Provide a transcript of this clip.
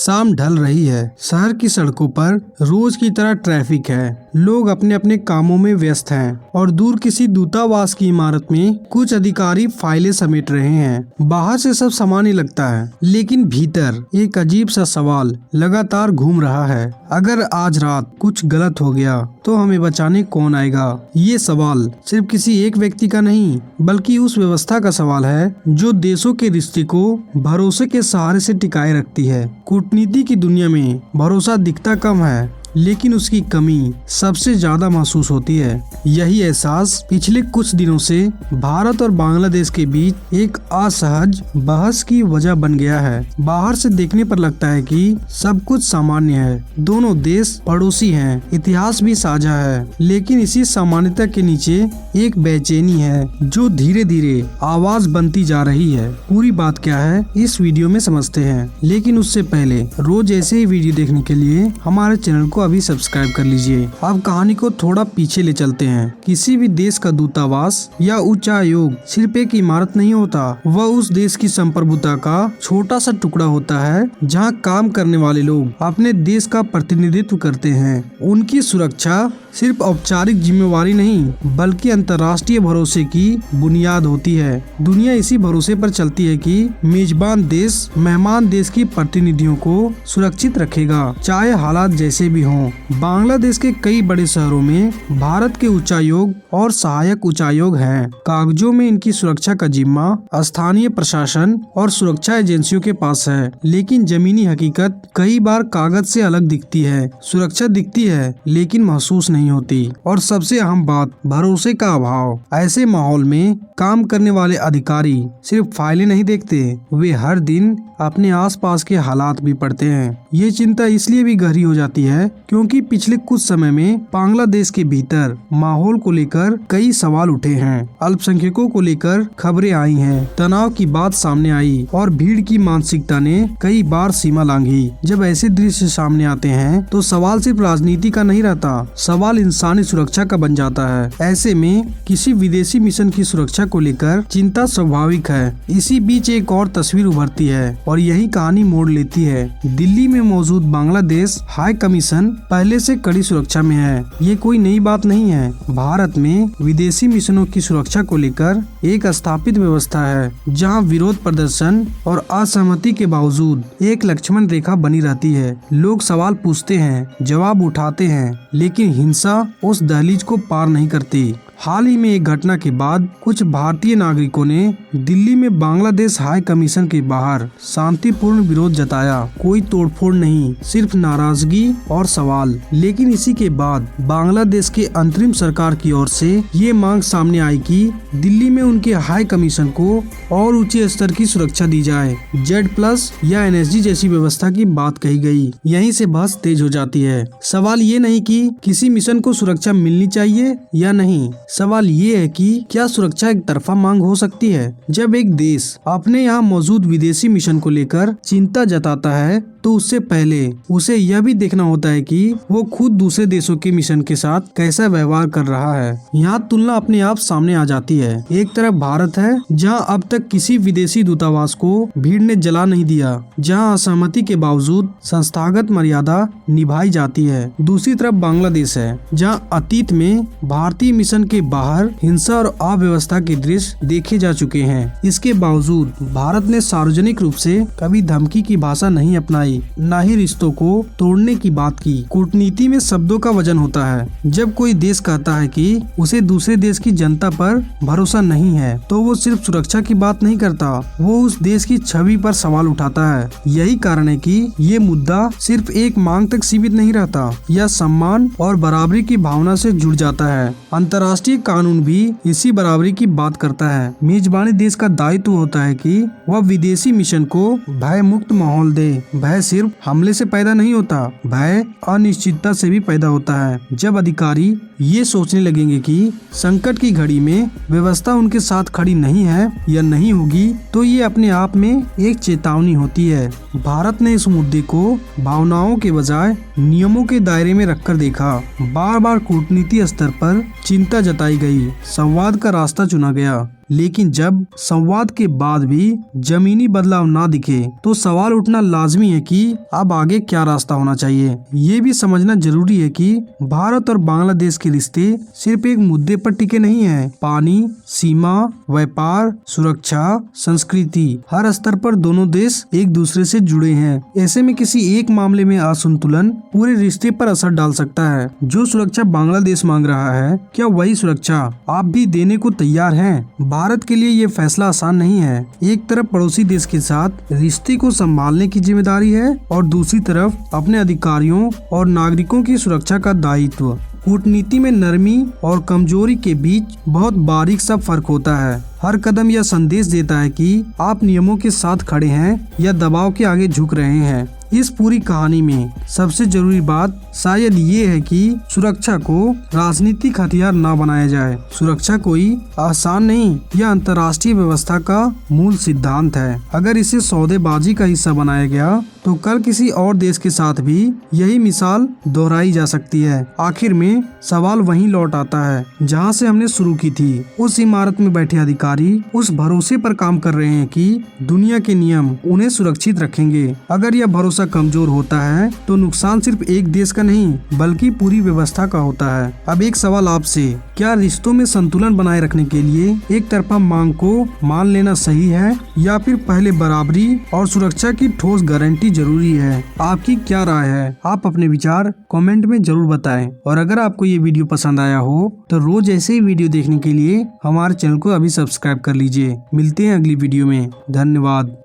शाम ढल रही है। शहर की सड़कों पर रोज की तरह ट्रैफिक है। लोग अपने अपने कामों में व्यस्त हैं और दूर किसी दूतावास की इमारत में कुछ अधिकारी फाइलें समेट रहे हैं। बाहर से सब सामान्य लगता है, लेकिन भीतर एक अजीब सा सवाल लगातार घूम रहा है। अगर आज रात कुछ गलत हो गया तो हमें बचाने कौन आएगा? ये सवाल सिर्फ किसी एक व्यक्ति का नहीं, बल्कि उस व्यवस्था का सवाल है जो देशों के रिश्ते को भरोसे के सहारे से टिकाए रखती है। कूटनीति की दुनिया में भरोसा दिखता कम है, लेकिन उसकी कमी सबसे ज्यादा महसूस होती है। यही एहसास पिछले कुछ दिनों से भारत और बांग्लादेश के बीच एक असहज बहस की वजह बन गया है। बाहर से देखने पर लगता है कि सब कुछ सामान्य है, दोनों देश पड़ोसी हैं, इतिहास भी साझा है, लेकिन इसी सामान्यता के नीचे एक बेचैनी है जो धीरे धीरे आवाज बनती जा रही है। पूरी बात क्या है इस वीडियो में समझते हैं, लेकिन उससे पहले रोज ऐसे ही वीडियो देखने के लिए हमारे चैनल को अभी सब्सक्राइब कर लीजिए। अब कहानी को थोड़ा पीछे ले चलते हैं। किसी भी देश का दूतावास या उच्चायोग सिर्फ एक इमारत नहीं होता, वह उस देश की संप्रभुता का छोटा सा टुकड़ा होता है जहां काम करने वाले लोग अपने देश का प्रतिनिधित्व करते हैं। उनकी सुरक्षा सिर्फ औपचारिक जिम्मेवारी नहीं, बल्कि अंतर्राष्ट्रीय भरोसे की बुनियाद होती है। दुनिया इसी भरोसे पर चलती है कि मेजबान देश मेहमान देश की प्रतिनिधियों को सुरक्षित रखेगा, चाहे हालात जैसे भी हों। बांग्लादेश के कई बड़े शहरों में भारत के उच्चायोग और सहायक उच्चायोग हैं। कागजों में इनकी सुरक्षा का जिम्मा स्थानीय प्रशासन और सुरक्षा एजेंसियों के पास है, लेकिन जमीनी हकीकत कई बार कागज से अलग दिखती है। सुरक्षा दिखती है, लेकिन महसूस नहीं होती। और सबसे अहम बात, भरोसे का अभाव। ऐसे माहौल में काम करने वाले अधिकारी सिर्फ फाइलें नहीं देखते, वे हर दिन अपने आसपास के हालात भी पढ़ते हैं। ये चिंता इसलिए भी गहरी हो जाती है क्योंकि पिछले कुछ समय में बांग्लादेश के भीतर माहौल को लेकर कई सवाल उठे हैं। अल्पसंख्यकों को लेकर खबरें आई हैं, तनाव की बात सामने आई और भीड़ की मानसिकता ने कई बार सीमा लांघी। जब ऐसे दृश्य सामने आते हैं तो सवाल सिर्फ राजनीति का नहीं रहता, सवाल इंसानी सुरक्षा का बन जाता है। ऐसे में किसी विदेशी मिशन की सुरक्षा को लेकर चिंता स्वाभाविक है। इसी बीच एक और तस्वीर उभरती है और यही कहानी मोड़ लेती है। दिल्ली में मौजूद बांग्लादेश हाई कमीशन पहले से कड़ी सुरक्षा में है। ये कोई नई बात नहीं है। भारत में विदेशी मिशनों की सुरक्षा को लेकर एक स्थापित व्यवस्था है, जहां विरोध प्रदर्शन और असहमति के बावजूद एक लक्ष्मण रेखा बनी रहती है। लोग सवाल पूछते हैं, जवाब उठाते हैं, लेकिन हिंसा उस दहलीज को पार नहीं करती। हाल ही में एक घटना के बाद कुछ भारतीय नागरिकों ने दिल्ली में बांग्लादेश हाई कमीशन के बाहर शांतिपूर्ण विरोध जताया। कोई तोड़फोड़ नहीं, सिर्फ नाराजगी और सवाल। लेकिन इसी के बाद बांग्लादेश के अंतरिम सरकार की ओर से ये मांग सामने आई कि दिल्ली में उनके हाई कमीशन को और ऊंचे स्तर की सुरक्षा दी जाए। Z+ या NSG जैसी व्यवस्था की बात कही गई। यहीं से बहस तेज हो जाती है। सवाल ये नहीं कि किसी मिशन को सुरक्षा मिलनी चाहिए या नहीं, सवाल ये है कि क्या सुरक्षा एक तरफा मांग हो सकती है? जब एक देश अपने यहाँ मौजूद विदेशी मिशन को लेकर चिंता जताता है तो उससे पहले उसे यह भी देखना होता है कि वो खुद दूसरे देशों के मिशन के साथ कैसा व्यवहार कर रहा है। यहाँ तुलना अपने आप सामने आ जाती है। एक तरफ भारत है, जहाँ अब तक किसी विदेशी दूतावास को भीड़ ने जला नहीं दिया, जहाँ असहमति के बावजूद संस्थागत मर्यादा निभाई जाती है। दूसरी तरफ बांग्लादेश है, जहाँ अतीत में भारतीय मिशन के बाहर हिंसा और अव्यवस्था के दृश्य देखे जा चुके हैं। इसके बावजूद भारत ने सार्वजनिक रूप से कभी धमकी की भाषा नहीं अपनाई, न ही रिश्तों को तोड़ने की बात की। कूटनीति में शब्दों का वजन होता है। जब कोई देश कहता है कि उसे दूसरे देश की जनता पर भरोसा नहीं है, तो वो सिर्फ सुरक्षा की बात नहीं करता, वो उस देश की छवि पर सवाल उठाता है। यही कारण है कि ये मुद्दा सिर्फ एक मांग तक सीमित नहीं रहता, यह सम्मान और बराबरी की भावना से जुड़ जाता है। अंतर्राष्ट्रीय कानून भी इसी बराबरी की बात करता है। मेजबानी देश का दायित्व होता है कि वह विदेशी मिशन को भय मुक्त माहौल दे। भय सिर्फ हमले से पैदा नहीं होता, भय अनिश्चितता से भी पैदा होता है। जब अधिकारी ये सोचने लगेंगे कि संकट की घड़ी में व्यवस्था उनके साथ खड़ी नहीं है या नहीं होगी, तो ये अपने आप में एक चेतावनी होती है। भारत ने इस मुद्दे को भावनाओं के बजाय नियमों के दायरे में रखकर देखा। बार बार कूटनीति स्तर पर चिंता जताई गई, संवाद का रास्ता चुना गया, लेकिन जब संवाद के बाद भी जमीनी बदलाव ना दिखे तो सवाल उठना लाजमी है कि अब आगे क्या रास्ता होना चाहिए। ये भी समझना जरूरी है कि भारत और बांग्लादेश के रिश्ते सिर्फ एक मुद्दे पर टिके नहीं हैं। पानी, सीमा, व्यापार, सुरक्षा, संस्कृति, हर स्तर पर दोनों देश एक दूसरे से जुड़े हैं। ऐसे में किसी एक मामले में असंतुलन पूरे रिश्ते पर असर डाल सकता है। जो सुरक्षा बांग्लादेश मांग रहा है, क्या वही सुरक्षा आप भी देने को तैयार हैं? भारत के लिए ये फैसला आसान नहीं है। एक तरफ पड़ोसी देश के साथ रिश्ते को संभालने की जिम्मेदारी है और दूसरी तरफ अपने अधिकारियों और नागरिकों की सुरक्षा का दायित्व। कूटनीति में नरमी और कमजोरी के बीच बहुत बारीक सा फर्क होता है। हर कदम यह संदेश देता है कि आप नियमों के साथ खड़े हैं या दबाव के आगे झुक रहे हैं। इस पूरी कहानी में सबसे जरूरी बात शायद ये है कि सुरक्षा को राजनीतिक हथियार ना बनाया जाए। सुरक्षा कोई आसान नहीं, यह अंतर्राष्ट्रीय व्यवस्था का मूल सिद्धांत है। अगर इसे सौदेबाजी का हिस्सा बनाया गया तो कल किसी और देश के साथ भी यही मिसाल दोहराई जा सकती है। आखिर में सवाल वहीं लौट आता है जहां से हमने शुरू की थी। उस इमारत में बैठे अधिकारी उस भरोसे पर काम कर रहे हैं कि दुनिया के नियम उन्हें सुरक्षित रखेंगे। अगर यह भरोसा कमजोर होता है तो नुकसान सिर्फ एक देश का नहीं बल्कि पूरी व्यवस्था का होता है। अब एक सवाल आपसे, क्या रिश्तों में संतुलन बनाए रखने के लिए एक तरफा मांग को मान लेना सही है या फिर पहले बराबरी और सुरक्षा की ठोस गारंटी जरूरी है? आपकी क्या राय है? आप अपने विचार कमेंट में जरूर बताएं। और अगर आपको ये वीडियो पसंद आया हो तो रोज ऐसे ही वीडियो देखने के लिए हमारे चैनल को अभी सब्सक्राइब कर लीजिए। मिलते हैं अगली वीडियो में। धन्यवाद।